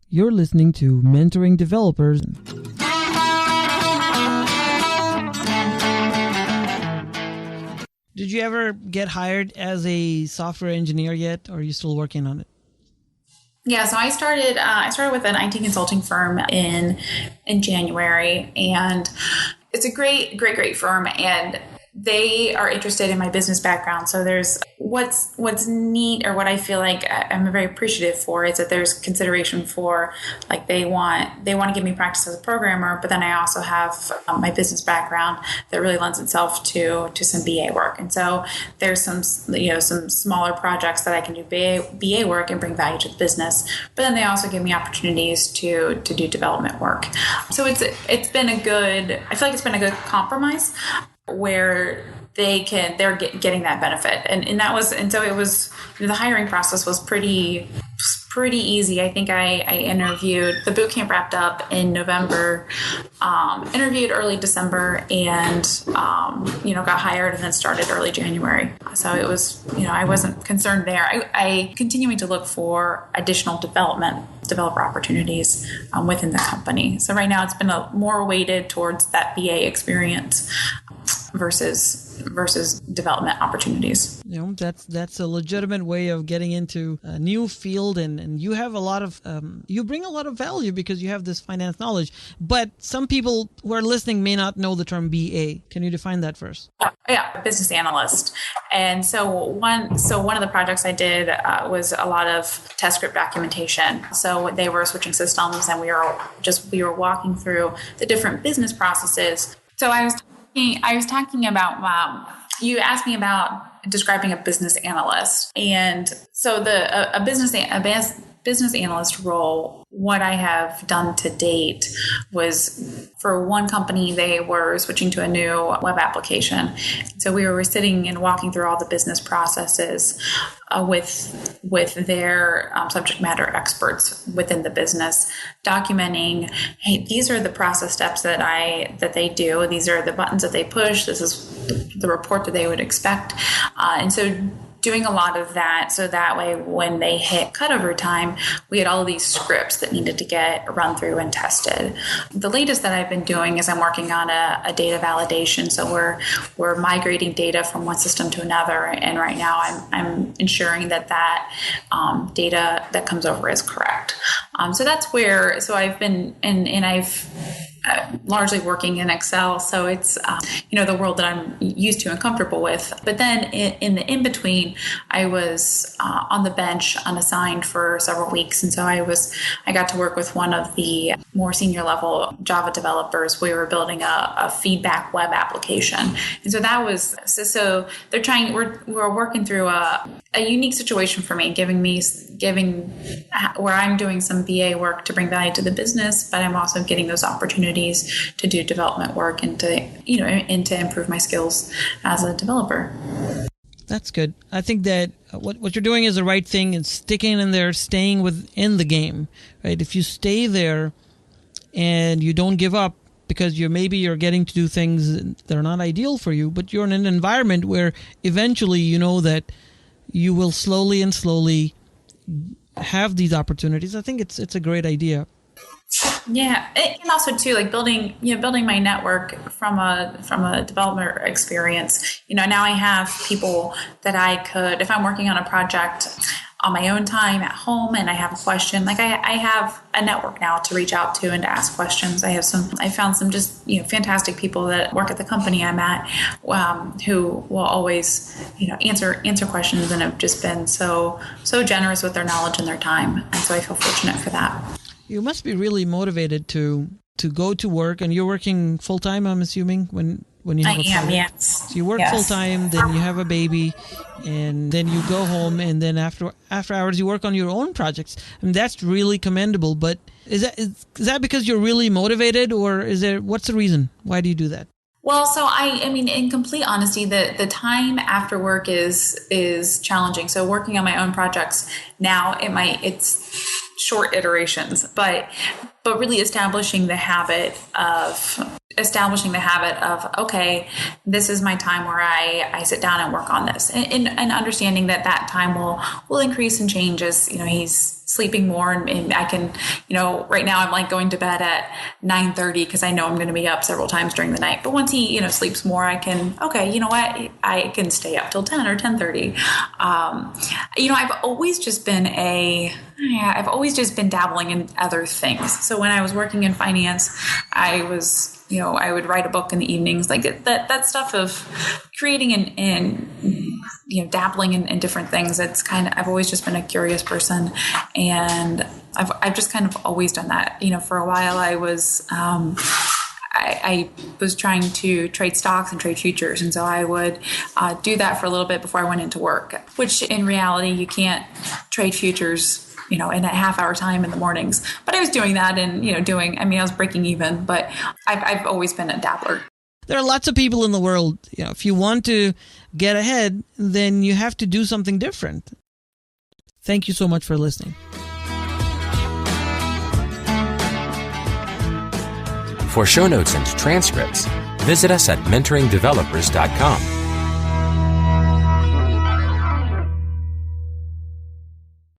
You're listening to Mentoring Developers. Did you ever get hired as a software engineer yet, or are you still working on it? Yeah, so I started with an IT consulting firm in January, and it's a great firm, and they are interested in my business background. So there's what's neat, or what I feel like I'm very appreciative for, is that there's consideration for, like, they want to give me practice as a programmer, but then I also have my business background that really lends itself to some BA work. And so there's some smaller projects that I can do BA work and bring value to the business, but then they also give me opportunities to do development work. So I feel like it's been a good compromise where they're getting that benefit, and so it was, the hiring process was pretty easy. I think I interviewed, the boot camp wrapped up in November, interviewed early December, and got hired and then started early January. So it was, I wasn't concerned there. I continuing to look for additional developer opportunities within the company. So right now it's been more weighted towards that BA experience versus development opportunities. That's a legitimate way of getting into a new field, and you have a lot of you bring a lot of value because you have this finance knowledge. But some people who are listening may not know the term BA. Can you define that first? Yeah, business analyst. And so one of the projects I did was a lot of test script documentation. So they were switching systems, and we were walking through the different business processes. So I was talking about, you asked me about describing a business analyst. And so a business analyst role, what I have done to date was, for one company, they were switching to a new web application. So we were sitting and walking through all the business processes with their subject matter experts within the business, documenting, hey, these are the process steps that they do. These are the buttons that they push. This is the report that they would expect. And so doing a lot of that, so that way when they hit cutover time, we had all of these scripts that needed to get run through and tested. The latest that I've been doing is I'm working on a data validation. So we're migrating data from one system to another, and right now I'm ensuring that data that comes over is correct. So that's where. So I've been and I've largely working in Excel, so it's the world that I'm used to and comfortable with. But then in the in-between, I was on the bench unassigned for several weeks, and so I got to work with one of the more senior level Java developers. We were building a feedback web application, and so that was so they're trying. We're working through a unique situation for me, giving where I'm doing some BA work to bring value to the business, but I'm also getting those opportunities to do development work and to improve my skills as a developer. That's good. I think that what you're doing is the right thing, and sticking in there, staying within the game, right? If you stay there and you don't give up because you're getting to do things that are not ideal for you, but you're in an environment where eventually you know that you will slowly have these opportunities. I think it's a great idea. Yeah, and also too, like building my network from a developer experience. Now I have people that I could, if I'm working on a project on my own time at home and I have a question, like I have a network now to reach out to and to ask questions. I found some just fantastic people that work at the company I'm at, who will always answer questions, and have just been so generous with their knowledge and their time. And so I feel fortunate for that. You must be really motivated to go to work, and you're working full time, I'm assuming, when you have I am, yes. So you work full time, then you have a baby, and then you go home, and then after hours you work on your own projects. And that's really commendable. But is that because you're really motivated, or what's the reason? Why do you do that? Well, so I mean, in complete honesty, the time after work is challenging. So working on my own projects Now it's short iterations, but really establishing the habit of, okay, this is my time where I sit down and work on this, and understanding that time will increase and change as, he's sleeping more, and I can, right now I'm like going to bed at 9:30 because I know I'm going to be up several times during the night. But once he, sleeps more, I can, okay, you know what, I can stay up till 10 or 10:30. I've always just been dabbling in other things. So when I was working in finance, I would write a book in the evenings, like that stuff of creating and dabbling in different things. I've always just been a curious person, and I've just kind of always done that. For a while I was, I was trying to trade stocks and trade futures. And so I would do that for a little bit before I went into work, which in reality, you can't trade futures in a half-hour time in the mornings. But I was doing that and, I was breaking even, but I've always been a dabbler. There are lots of people in the world. If you want to get ahead, then you have to do something different. Thank you so much for listening. For show notes and transcripts, visit us at mentoringdevelopers.com.